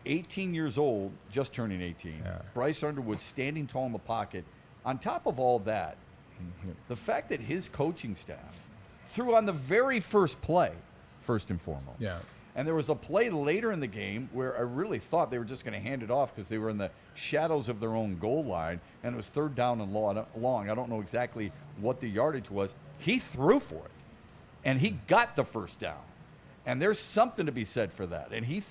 18 years old, just turning 18. Yeah. Bryce Underwood standing tall in the pocket. On top of all that, the fact that his coaching staff threw on the very first play, first and foremost. Yeah. And there was a play later in the game where I really thought they were just going to hand it off because they were in the shadows of their own goal line, and it was third down and long. I don't know exactly what the yardage was. He threw for it, and he got the first down. And there's something to be said for that. And he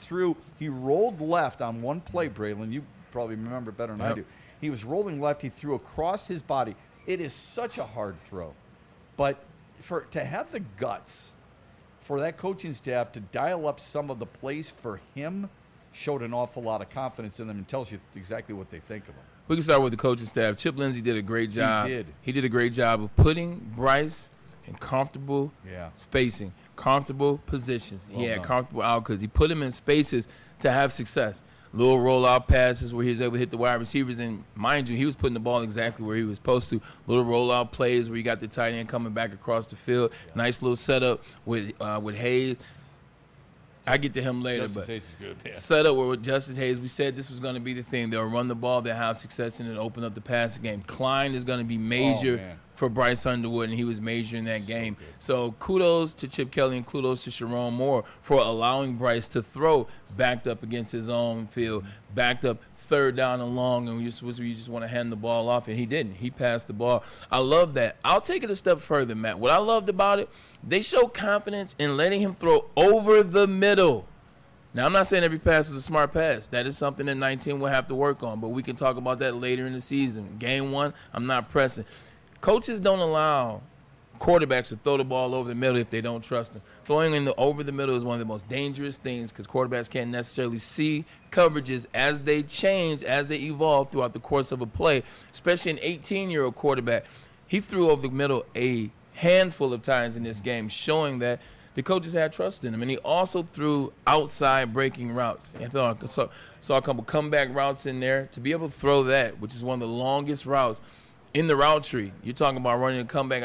rolled left on one play, Braylon. You probably remember better than I do. He was rolling left. He threw across his body. It is such a hard throw. But to have the guts for that coaching staff to dial up some of the plays for him showed an awful lot of confidence in them and tells you exactly what they think of him. We can start with the coaching staff. Chip Lindsey did a great job. He did. He did a great job of putting Bryce in comfortable spacing, comfortable positions. He had comfortable outcomes. He put him in spaces to have success. Little rollout passes where he was able to hit the wide receivers. And mind you, he was putting the ball exactly where he was supposed to. Little rollout plays where you got the tight end coming back across the field. Yeah. Nice little setup with Hayes. I get to him later, Justice Hayes is good. Yeah. Setup with Justice Hayes. We said this was going to be the thing. They'll run the ball. They'll have success in it, open up the passing game. Klein is going to be major for Bryce Underwood, and he was major in that game. So kudos to Chip Kelly and kudos to Sharon Moore for allowing Bryce to throw backed up against his own field, backed up third down and long, and you just want to hand the ball off, and he didn't. He passed the ball. I love that. I'll take it a step further, Matt. What I loved about it, they showed confidence in letting him throw over the middle. Now, I'm not saying every pass was a smart pass. That is something that 19 will have to work on, but we can talk about that later in the season. Game one, I'm not pressing. Coaches don't allow quarterbacks to throw the ball over the middle if they don't trust them. Throwing over the middle is one of the most dangerous things because quarterbacks can't necessarily see coverages as they change, as they evolve throughout the course of a play, especially an 18-year-old quarterback. He threw over the middle a handful of times in this game, showing that the coaches had trust in him. And he also threw outside breaking routes. I saw a couple comeback routes in there. To be able to throw that, which is one of the longest routes in the route tree, you're talking about running a comeback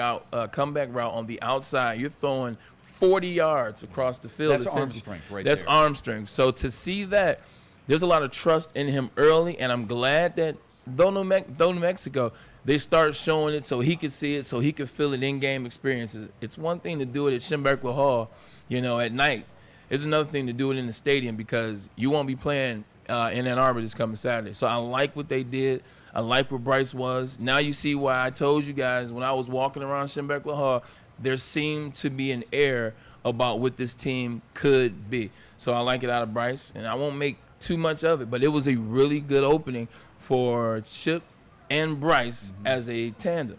route on the outside. You're throwing 40 yards across the field. That's arm strength right That's there. arm strength. So to see that, there's a lot of trust in him early, and I'm glad that though New Mexico, they start showing it so he could see it, so he could feel it in-game experiences. It's one thing to do it at Schemberkler Hall, at night. It's another thing to do it in the stadium because you won't be playing in Ann Arbor this coming Saturday. So I like what they did. I like where Bryce was. Now you see why I told you guys when I was walking around Schemberkler Hall, there seemed to be an air about what this team could be. So I like it out of Bryce, and I won't make too much of it, but it was a really good opening for Chip and Bryce as a tandem.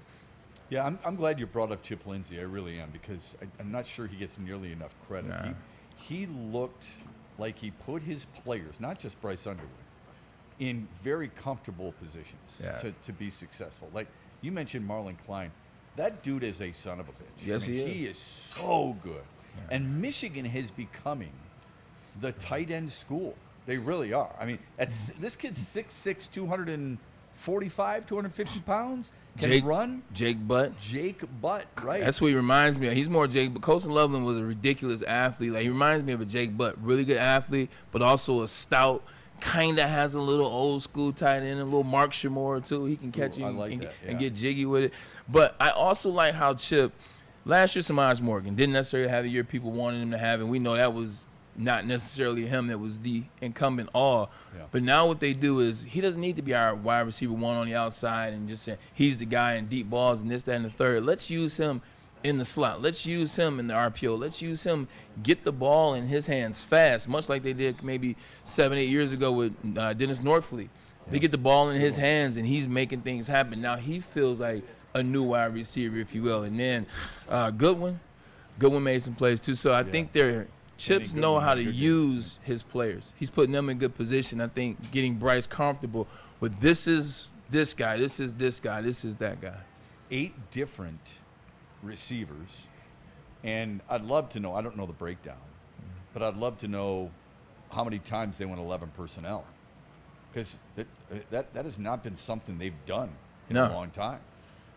Yeah, I'm glad you brought up Chip Lindsey. I really am, because I'm not sure he gets nearly enough credit. Nah. He looked like he put his players, not just Bryce Underwood, in very comfortable positions to be successful. Like you mentioned Marlon Klein. That dude is a son of a bitch. Yes, he is so good. Yeah. And Michigan is becoming the tight end school. They really are. I mean, this kid's 6'6", 245, 250 pounds. Can he run? Jake Butt, right? That's what he reminds me of. He's more Jake, but Colson Loveland was a ridiculous athlete. Like, he reminds me of a Jake Butt. Really good athlete, but also a stout, kind of has a little old school tight end, a little Mark Shimura too. He can catch you and get jiggy with it. But I also like how Chip, last year Samaj Morgan didn't necessarily have the year people wanted him to have, and we know that was not necessarily him that was the incumbent all. Yeah. But now what they do is he doesn't need to be our wide receiver one on the outside and just say he's the guy in deep balls and this, that, and the third. Let's use him in the slot. Let's use him in the RPO. Let's use him, get the ball in his hands fast, much like they did maybe 7-8 years ago with Dennis Northfleet. Yeah. They get the ball in his hands, and he's making things happen. Now he feels like a new wide receiver, if you will. And then Goodwin made some plays too. So I think Chips know how to use his players. He's putting them in good position. I think getting Bryce comfortable with this is this guy, this is this guy, this is that guy. 8 different receivers, and I'd love to know, I don't know the breakdown, but I'd love to know how many times they went 11 personnel, because that has not been something they've done in a long time,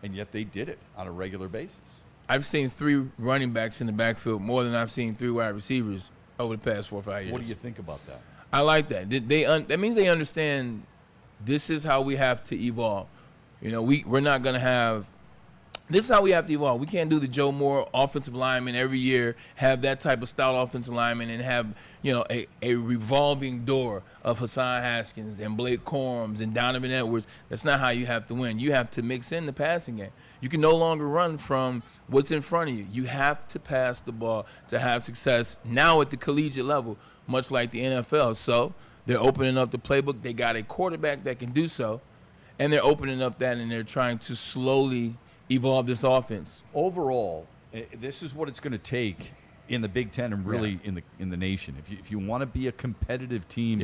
and yet they did it on a regular basis. I've seen 3 running backs in the backfield more than I've seen 3 wide receivers over the past 4 or 5 years. What do you think about that? I like that. That means they understand this is how we have to evolve. We're not going to have – this is how we have to evolve. We can't do the Joe Moore offensive lineman every year, have that type of style offensive lineman, and have, a revolving door of Hassan Haskins and Blake Corums and Donovan Edwards. That's not how you have to win. You have to mix in the passing game. You can no longer run from what's in front of you. You have to pass the ball to have success now at the collegiate level, much like the NFL. So they're opening up the playbook. They got a quarterback that can do so, and they're opening up that, and they're trying to slowly evolve this offense. Overall, this is what it's going to take in the Big Ten and really in the nation. If you want to be a competitive team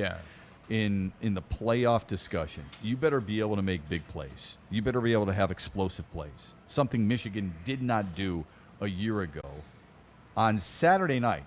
in the playoff discussion, you better be able to make big plays. You better be able to have explosive plays, something Michigan did not do a year ago. On Saturday night,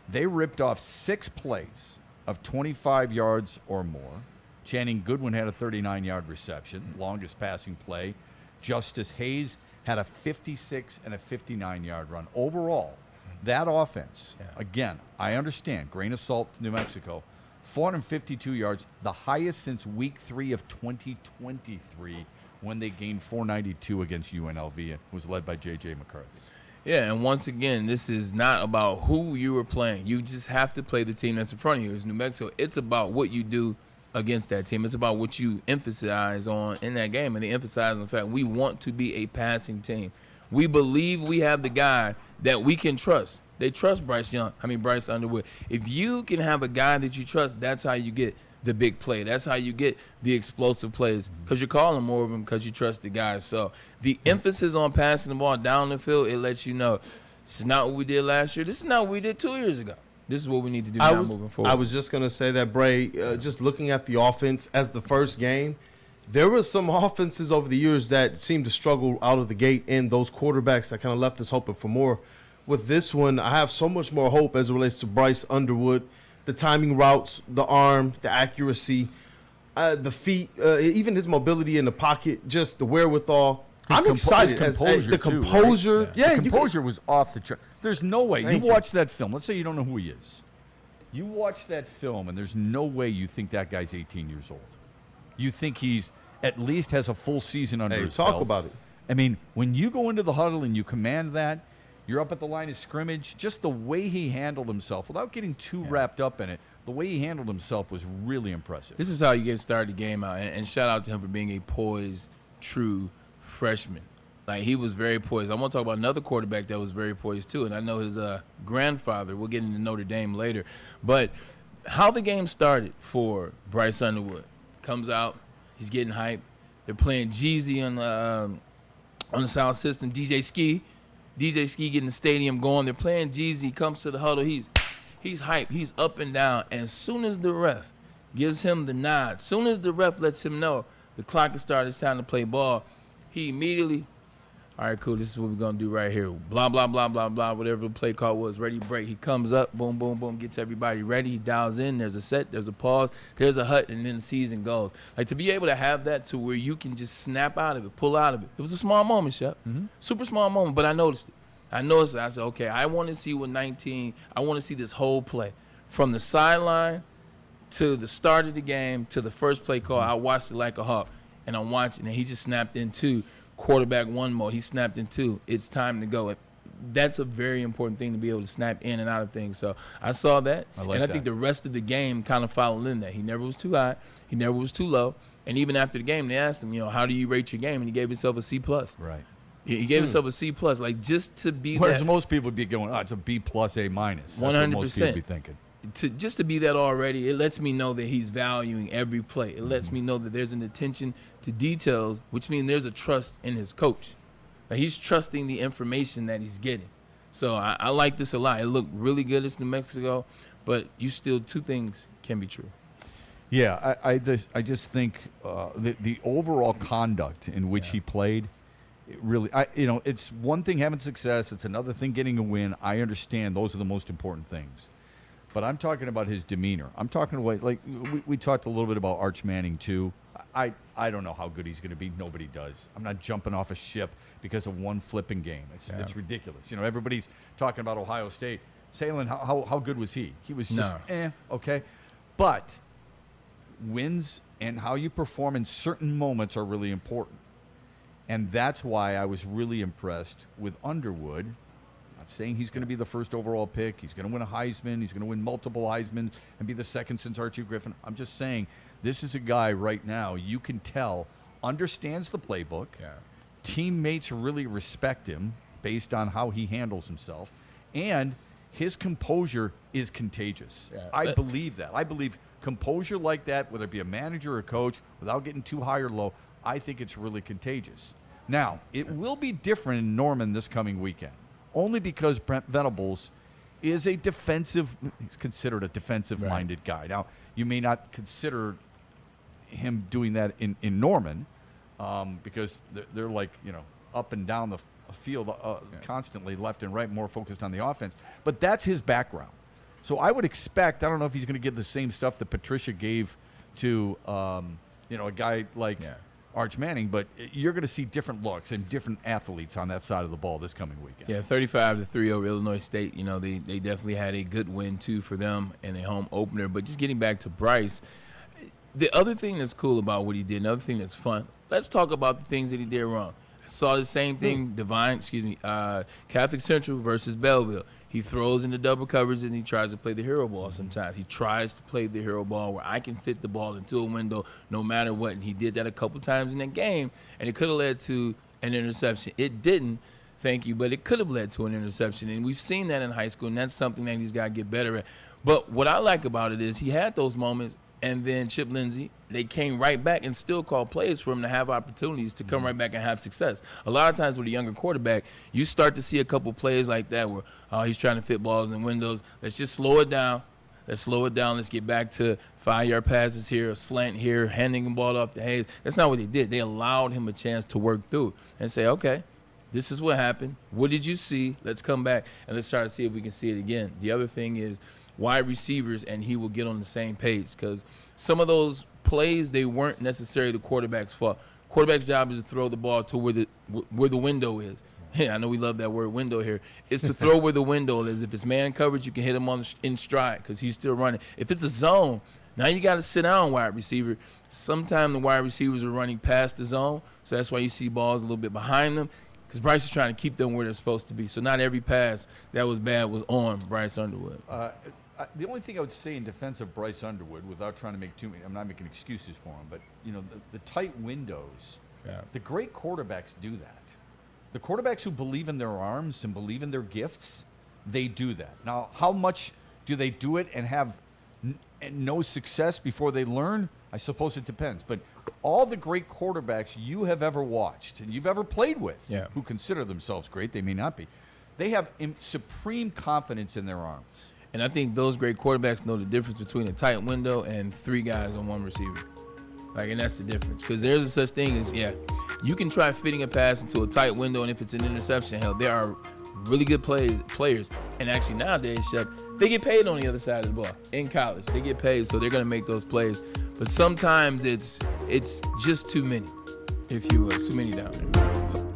they ripped off 6 plays of 25 yards or more. Channing Goodwin had a 39-yard reception, longest passing play. Justice Hayes had a 56 and a 59-yard run. Overall, that offense, again, I understand, grain of salt to New Mexico, 452 yards, the highest since week 3 of 2023 when they gained 492 against UNLV and was led by J.J. McCarthy. Yeah, and once again, this is not about who you were playing. You just have to play the team that's in front of you. It's New Mexico. It's about what you do against that team. It's about what you emphasize on in that game. And they emphasize on the fact we want to be a passing team. We believe we have the guy that we can trust. They trust Bryce Underwood. If you can have a guy that you trust, that's how you get the big play. That's how you get the explosive plays, because you're calling more of them because you trust the guys. So the emphasis on passing the ball down the field, it lets you know this is not what we did last year. This is not what we did 2 years ago. This is what we need to do now moving forward. I was just going to say that, Bray, just looking at the offense as the first game, there were some offenses over the years that seemed to struggle out of the gate, and those quarterbacks that kind of left us hoping for more. With this one, I have so much more hope as it relates to Bryce Underwood, the timing routes, the arm, the accuracy, the feet, even his mobility in the pocket, just the wherewithal. I'm excited. The composure. Right? Yeah, the composure was off the chart. There's no way. You watch that film. Let's say you don't know who he is. You watch that film, and there's no way you think that guy's 18 years old. You think he's at least has a full season under his belt. Talk about it. I mean, when you go into the huddle and you command that, you're up at the line of scrimmage, just the way he handled himself, without getting too wrapped up in it, the way he handled himself was really impressive. This is how you get started the game out. And shout out to him for being a poised, true freshman. Like, he was very poised. I want to talk about another quarterback that was very poised too, and I know his grandfather. We'll get into Notre Dame later. But how the game started for Bryce Underwood. Comes out, he's getting hyped. They're playing Jeezy on the sound system. DJ Ski getting the stadium going. They're playing Jeezy. He comes to the huddle. He's hyped. He's up and down. And as soon as the ref gives him the nod, as soon as the ref lets him know the clock has started, it's time to play ball, he immediately, all right, cool, this is what we're going to do right here. Blah, blah, blah, blah, blah, whatever the play call was, ready, break. He comes up, boom, boom, boom, gets everybody ready. He dials in. There's a set, there's a pause, there's a hut, and then the season goes. Like, to be able to have that to where you can just snap out of it, pull out of it. It was a small moment, Shep. Mm-hmm. Super small moment, but I noticed it. I said, okay, I want to see I want to see this whole play. From the sideline to the start of the game to the first play call, I watched it like a hawk. And I'm watching, and he just snapped into quarterback one mode. He snapped into it's time to go. That's a very important thing, to be able to snap in and out of things. So I saw that, I think the rest of the game kind of followed in that. He never was too high. He never was too low. And even after the game, they asked him, how do you rate your game? And he gave himself a C+. Right. He gave himself a C+, like, just to be Whereas most people would be going, it's a B+, A-. That's 100%. what most people would be thinking. Just to be that already, it lets me know that he's valuing every play. It lets me know that there's an attention to details, which means there's a trust in his coach. Like, he's trusting the information that he's getting. So I like this a lot. It looked really good as New Mexico, but two things can be true. Yeah, I just think the overall conduct in which he played, it really, it's one thing having success. It's another thing getting a win. I understand those are the most important things. But I'm talking about his demeanor. I'm talking about, like, we talked a little bit about Arch Manning too. I don't know how good he's going to be. Nobody does. I'm not jumping off a ship because of one flipping game. It's ridiculous. Everybody's talking about Ohio State. Salen, how good was he? He was just okay. But wins and how you perform in certain moments are really important. And that's why I was really impressed with Underwood. Not saying he's going to be the first overall pick. He's going to win a Heisman. He's going to win multiple Heisman and be the second since Archie Griffin. I'm just saying this is a guy right now you can tell understands the playbook. Yeah. Teammates really respect him based on how he handles himself. And his composure is contagious. Yeah, I believe that. I believe composure like that, whether it be a manager or a coach, without getting too high or low, I think it's really contagious. Now, it will be different in Norman this coming weekend, only because Brent Venables is he's considered a defensive-minded guy. Now, you may not consider him doing that in Norman because they're like, up and down the field constantly, left and right, more focused on the offense. But that's his background. So I would expect, I don't know if he's going to give the same stuff that Patricia gave to, a guy like Arch Manning, but you're going to see different looks and different athletes on that side of the ball this coming weekend. Yeah, 35-3 over Illinois State. They definitely had a good win, too, for them in a home opener. But just getting back to Bryce, the other thing that's cool about what he did, another thing that's fun, let's talk about the things that he did wrong. I saw the same thing, Catholic Central versus Belleville. He throws into double coverage and he tries to play the hero ball sometimes. He tries to play the hero ball where I can fit the ball into a window no matter what. And he did that a couple times in that game, and it could have led to an interception. It didn't, thank you, but it could have led to an interception. And we've seen that in high school, and that's something that he's got to get better at. But what I like about it is he had those moments, and then Chip Lindsey, they came right back and still called plays for him to have opportunities to come right back and have success. A lot of times with a younger quarterback, you start to see a couple plays like that where he's trying to fit balls in windows. Let's just slow it down. Let's get back to 5-yard passes here, a slant here, handing the ball off to Hayes. That's not what they did. They allowed him a chance to work through it and say, okay, this is what happened. What did you see? Let's come back and let's try to see if we can see it again. The other thing is wide receivers, and he will get on the same page because some of those plays, they weren't necessarily the quarterback's fault. Quarterback's job is to throw the ball to where the window is. Yeah, I know we love that word window here. It's to throw where the window is. If it's man coverage, you can hit him in stride because he's still running. If it's a zone, now you got to sit down wide receiver. Sometimes the wide receivers are running past the zone, so that's why you see balls a little bit behind them because Bryce is trying to keep them where they're supposed to be. So not every pass that was bad was on Bryce Underwood. The only thing I would say in defense of Bryce Underwood, without trying to make too many, I'm not making excuses for him, but the tight windows, the great quarterbacks do that. The quarterbacks who believe in their arms and believe in their gifts, they do that. Now, how much do they do it and have no success before they learn? I suppose it depends. But all the great quarterbacks you have ever watched and you've ever played with, who consider themselves great, they may not be, they have supreme confidence in their arms. And I think those great quarterbacks know the difference between a tight window and 3 guys on 1 receiver. And that's the difference. Because there's a such thing as, you can try fitting a pass into a tight window, and if it's an interception, hell, there are really good players. And actually nowadays, Shep, they get paid on the other side of the ball. In college, they get paid, so they're going to make those plays. But sometimes it's just too many, if you will. Too many down there.